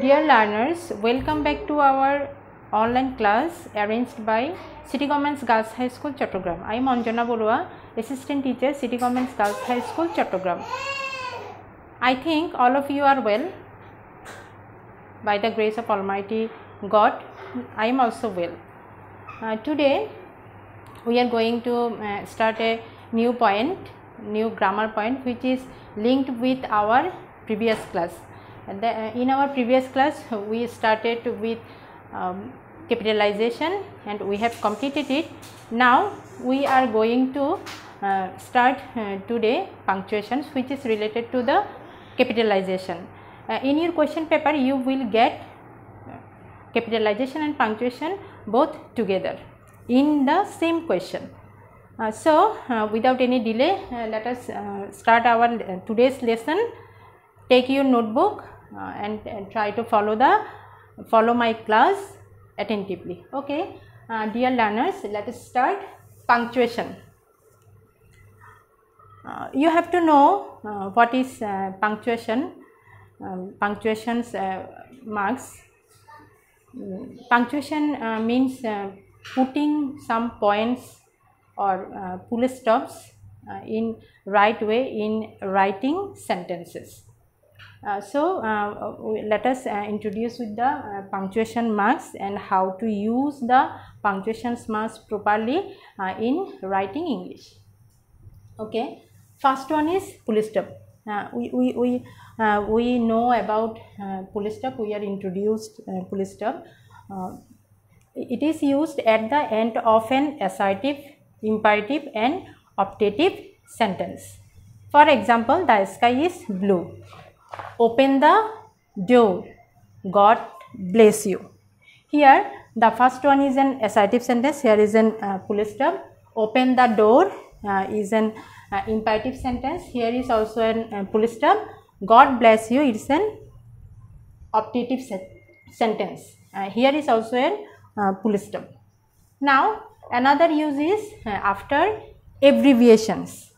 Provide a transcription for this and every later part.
Dear learners, welcome back to our online class arranged by City Government Girls High School, Chattogram. I am Anjana Borua, Assistant Teacher, City Government Girls High School, Chattogram. I think all of you are well. By the grace of Almighty God, I am also well. Today, we are going to start a new grammar point, which is linked with our previous class. In our previous class, we started with capitalization and we have completed it. Now, we are going to start today punctuations, which is related to the capitalization. In your question paper, you will get capitalization and punctuation both together in the same question. Without any delay, let us start our today's lesson. Take your notebook and try to follow my class attentively. Okay, dear learners, let us start punctuation. You have to know what is punctuation. Punctuation's marks. Punctuation means putting some points or full stops in right way in writing sentences. Let us introduce with the punctuation marks and how to use the punctuation marks properly in writing English. Okay, first one is full stop. We know about full stop. We are introduced full stop. It is used at the end of an assertive, imperative and optative sentence. For example, the sky is blue. Open the door. God bless you. Here, the first one is an assertive sentence. Here is an full stop. Open the door is an imperative sentence. Here is also an full stop. God bless you is an optative sentence. Here is also a full stop. Now, another use is after abbreviations.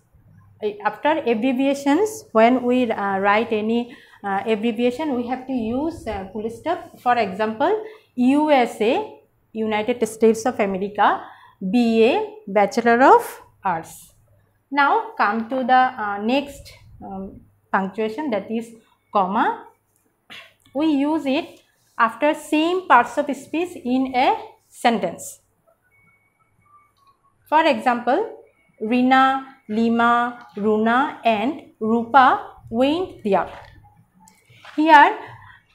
After abbreviations, when we write any abbreviation, we have to use full stop. For example, USA, United States of America, BA, Bachelor of Arts. Now, come to the next punctuation, that is comma. We use it after same parts of speech in a sentence. For example, Rina, Lima, Runa and Rupa went there. Here,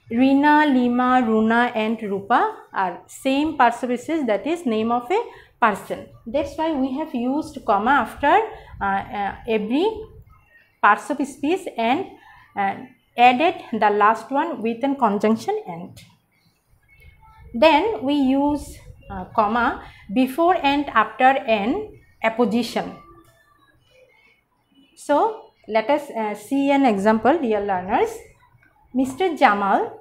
Rina, Lima, Runa and Rupa are same parts of speech, that is name of a person. That's why we have used comma after every parts of speech and added the last one with a conjunction and. Then we use comma before and after an apposition. So, let us see an example, dear learners. Mr. Jamal,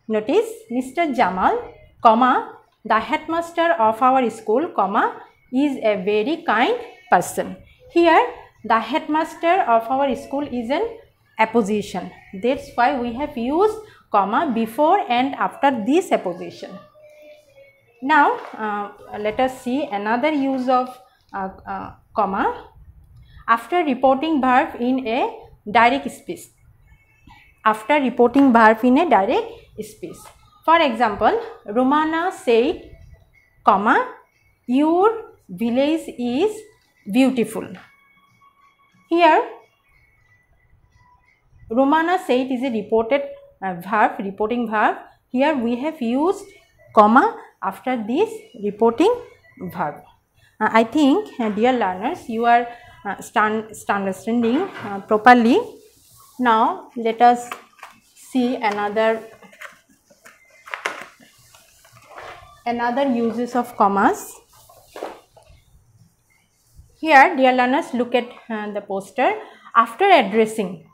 notice Mr. Jamal, comma, the headmaster of our school, comma, is a very kind person. Here, the headmaster of our school is an apposition. That's why we have used comma before and after this apposition. Now, let us see another use of comma after reporting verb in a direct speech. After reporting verb in a direct speech. For example, Romana said, comma, your village is beautiful. Here, Romana said is a reporting verb. Here we have used comma after this reporting verb. I think, dear learners, you are understanding properly. Now, let us see another uses of commas. Here, dear learners, look at the poster. After addressing,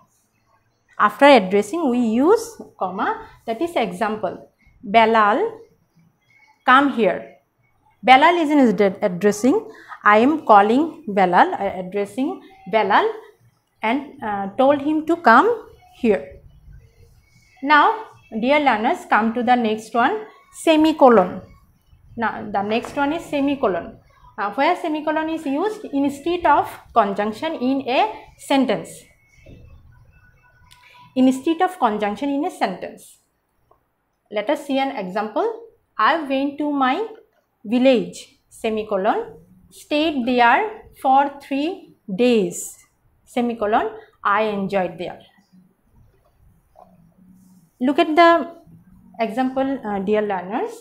we use comma, that is example. Belal, come here. Belal is in addressing. I am calling Belal, addressing Belal and told him to come here. Now, dear learners, come to the next one, semicolon. Now, the next one is semicolon. Where semicolon is used instead of conjunction in a sentence. Instead of conjunction in a sentence. Let us see an example. I went to my village, semicolon, stayed there for 3 days, semicolon, I enjoyed there. Look at the example, dear learners.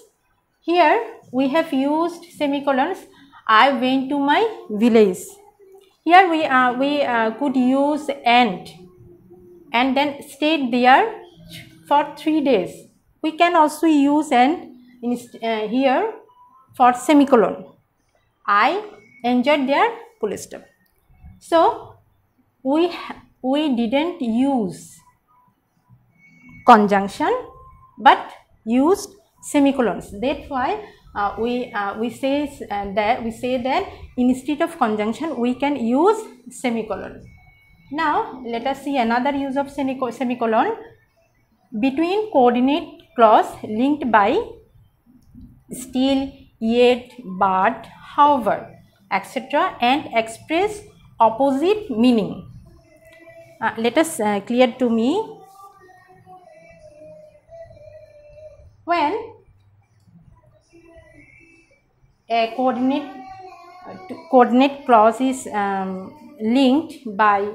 Here we have used semicolons. I went to my village. Here we could use and then stayed there for 3 days. We can also use and here for semicolon. I enjoyed their full stop. So we didn't use conjunction but used semicolons. That's why we say that instead of conjunction we can use semicolon. Now let us see another use of semicolon. Between coordinate clause linked by still, yet, but, however, etc. and express opposite meaning. Let us clear to me. When a coordinate clause is linked by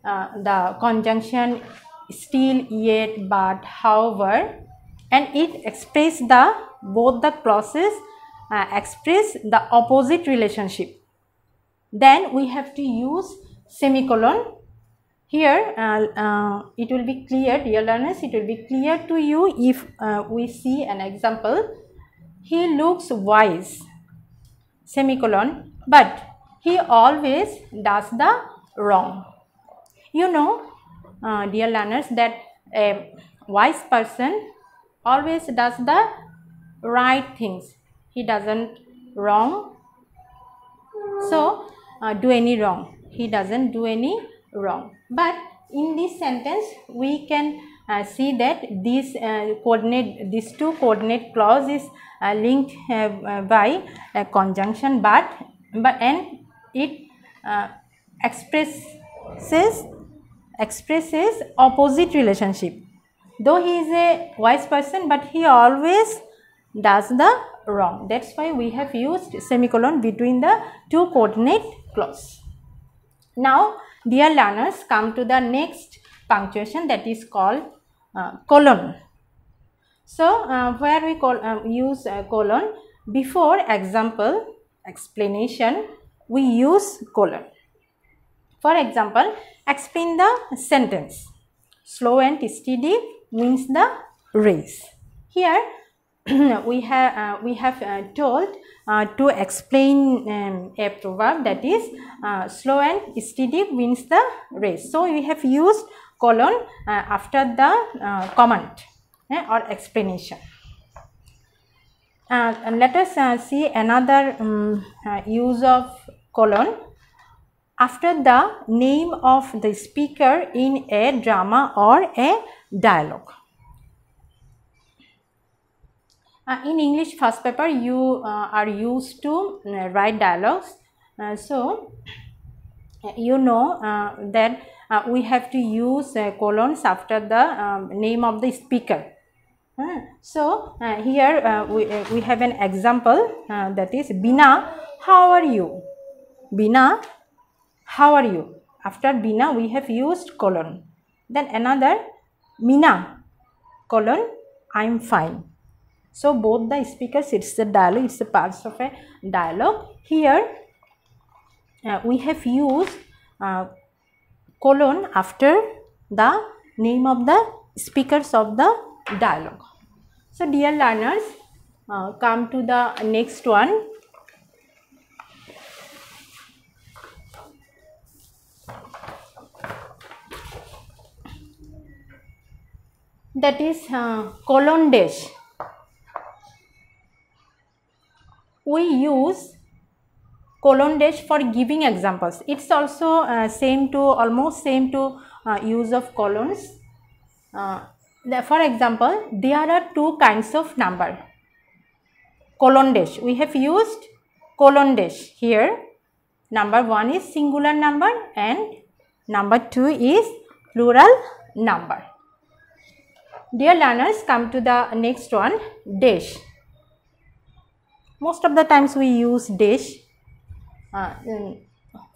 the conjunction still, yet, but, however, and it express both the clauses express the opposite relationship, then we have to use semicolon. Here it will be clear, dear learners, it will be clear to you if we see an example. He looks wise, semicolon, but he always does the wrong. You know, dear learners, that a wise person always does the right things. He doesn't wrong. So do any wrong. He doesn't do any wrong. But in this sentence we can see that these two coordinate clause is linked by a conjunction but and it expresses opposite relationship. Though he is a wise person, but he always does the wrong. That's why we have used semicolon between the two coordinate clause. Now, dear learners, come to the next punctuation, that is called colon. So, where we use colon, before example, explanation, we use colon. For example, explain the sentence. Slow and steady wins the race. Here we have told to explain a proverb, that is slow and steady wins the race. So we have used colon after the comment or explanation. And let us see another use of colon. After the name of the speaker in a drama or a dialogue. In English first paper you are used to write dialogues. So you know that we have to use colons after the name of the speaker. So here we have an example, that is Bina, how are you? Bina, how are you? After Bina we have used colon. Then another, Mina, colon, I am fine. So both the speakers, it's the dialogue, it's the parts of a dialogue. Here we have used colon after the name of the speakers of the dialogue. So dear learners, come to the next one. That is colon dash. We use colon dash for giving examples. It's also almost same to use of colons. For example, there are two kinds of number. Colon dash. We have used colon dash here. Number 1 is singular number and number 2 is plural number. Dear learners, come to the next one, dash. Most of the times we use dash.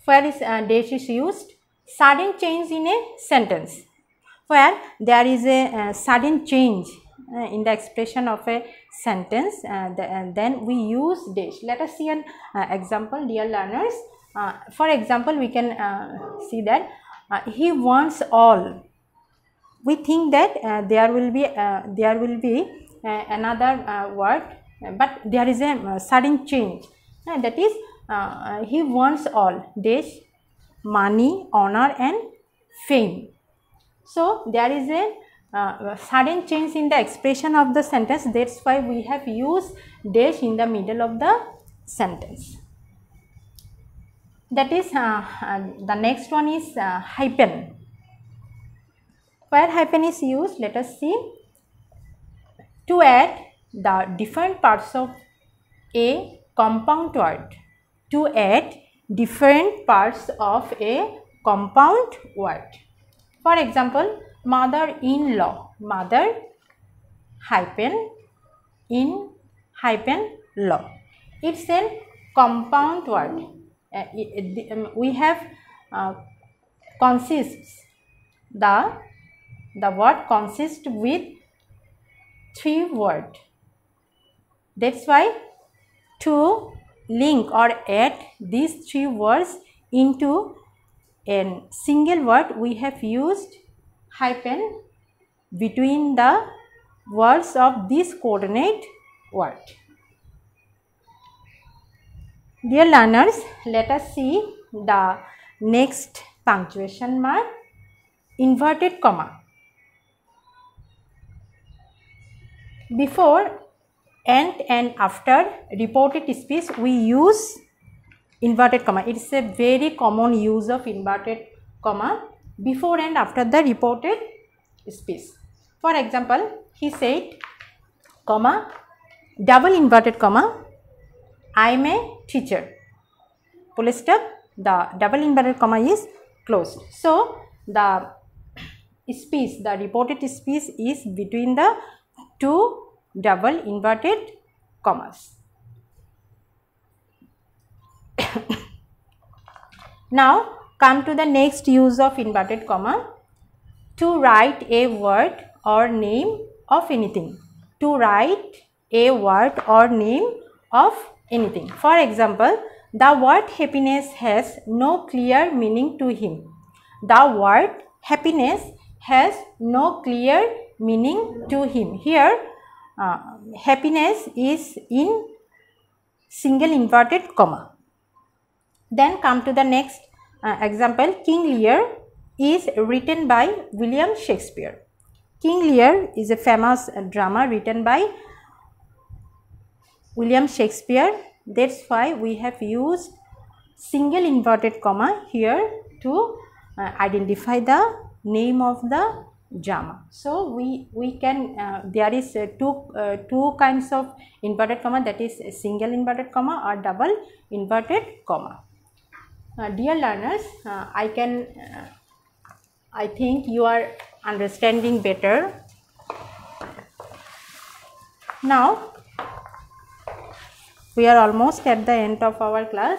Where is dash is used? Sudden change in a sentence. Where there is a sudden change in the expression of a sentence, then we use dash. Let us see an example, dear learners. For example, we can see that he wants all. We think that there will be another word, but there is a sudden change. That is, he wants all dash money, honor, and fame. So there is a sudden change in the expression of the sentence. That's why we have used dash in the middle of the sentence. That is, the next one is hyphen. Where hyphen is used, let us see. To add the different parts of a compound word. To add different parts of a compound word. For example, mother-in-law. Mother hyphen in hyphen law. It's a compound word. We have consists. The word consists with 3 words. That's why to link or add these 3 words into a single word, we have used hyphen between the words of this coordinate word. Dear learners, let us see the next punctuation mark, inverted comma. Before and after reported speech, we use inverted comma. It is a very common use of inverted comma before and after the reported speech. For example, he said, comma, double inverted comma, I am a teacher. Full stop, the double inverted comma is closed. So the speech, the reported speech is between the 2 double inverted commas. Now come to the next use of inverted comma, to write a word or name of anything. To write a word or name of anything. For example, the word happiness has no clear meaning to him. The word happiness has no clear meaning to him. Here happiness is in single inverted comma. Then come to the next example, King Lear is written by William Shakespeare. King Lear is a famous drama written by William Shakespeare. That's why we have used single inverted comma here to identify the name of the drama. So we can there is two kinds of inverted comma, that is single inverted comma or double inverted comma. Dear learners, I think you are understanding better. Now we are almost at the end of our class.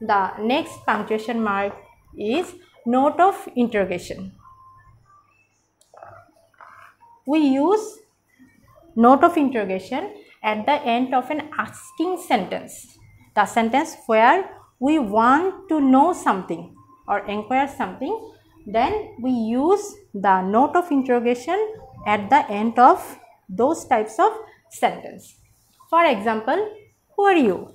The next punctuation mark is note of interrogation. We use note of interrogation at the end of an asking sentence. The sentence where we want to know something or inquire something, then we use the note of interrogation at the end of those types of sentence. For example, who are you?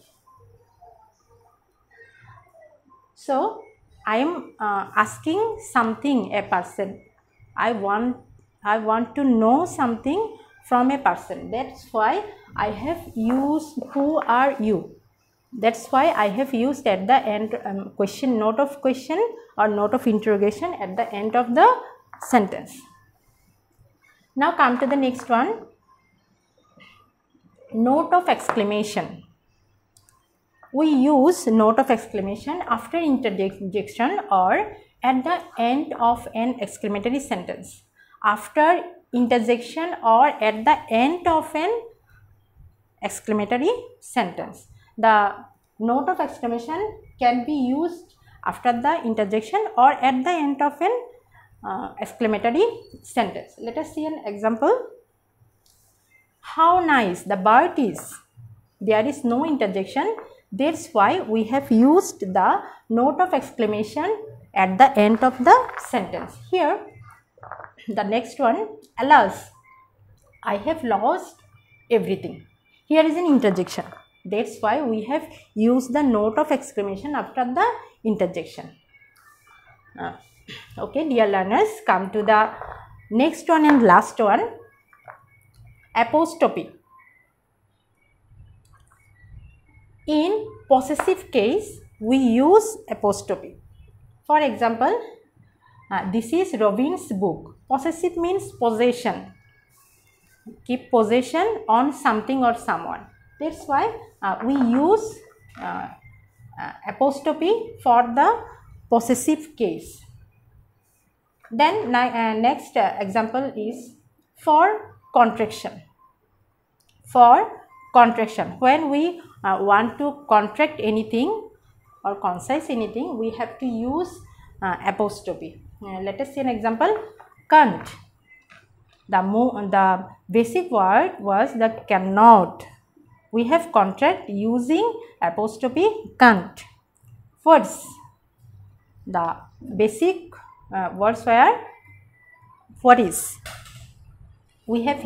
So I am asking something, a person. I want to know something from a person. That's why I have used who are you. That's why I have used at the end question, note of question or note of interrogation at the end of the sentence. Now come to the next one. Note of exclamation. We use note of exclamation after interjection or at the end of an exclamatory sentence. After interjection or at the end of an exclamatory sentence. The note of exclamation can be used after the interjection or at the end of an exclamatory sentence. Let us see an example. How nice the bird is. There is no interjection. That's why we have used the note of exclamation at the end of the sentence. Here, the next one, alas, I have lost everything. Here is an interjection. That's why we have used the note of exclamation after the interjection. Okay, dear learners, come to the next one and last one. Apostrophe. In possessive case, we use apostrophe. For example, this is Robin's book. Possessive means possession. Keep possession on something or someone. That's why we use apostrophe for the possessive case. Then next example is for contraction. For contraction, when we want to contract anything or concise anything, we have to use apostrophe. Let us see an example. Can't. The basic word was the cannot. We have contract using apostrophe can't. Words. The basic words were what is. We have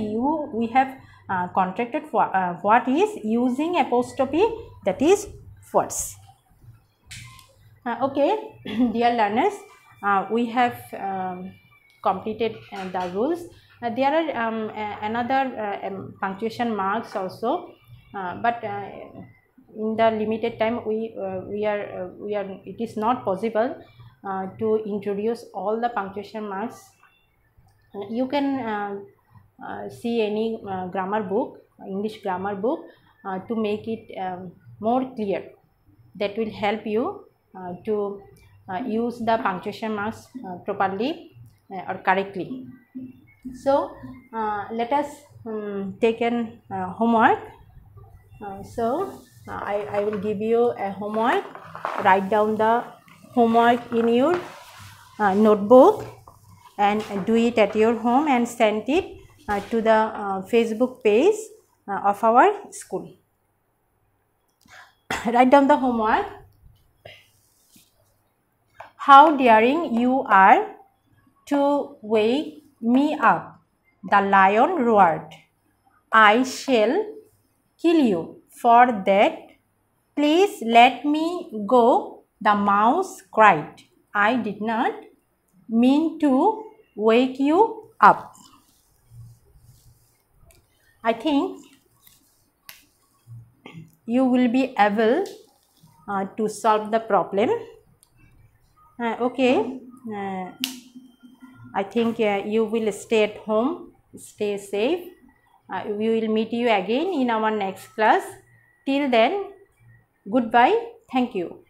contracted for what is using apostrophe, that is words. Okay, dear learners, we have completed the rules. There are another punctuation marks also, but in the limited time it is not possible to introduce all the punctuation marks. You can see any grammar book, English grammar book, to make it more clear. That will help you to use the punctuation marks properly or correctly. So let us take an homework. I will give you a homework. Write down the homework in your notebook and do it at your home and send it to the Facebook page of our school. Write down the homework. How daring you are to wake me up. The lion roared. I shall kill you for that. Please let me go. The mouse cried. I did not mean to wake you up. I think you will be able to solve the problem. Okay, I think you will stay at home, stay safe. We will meet you again in our next class. Till then, goodbye. Thank you.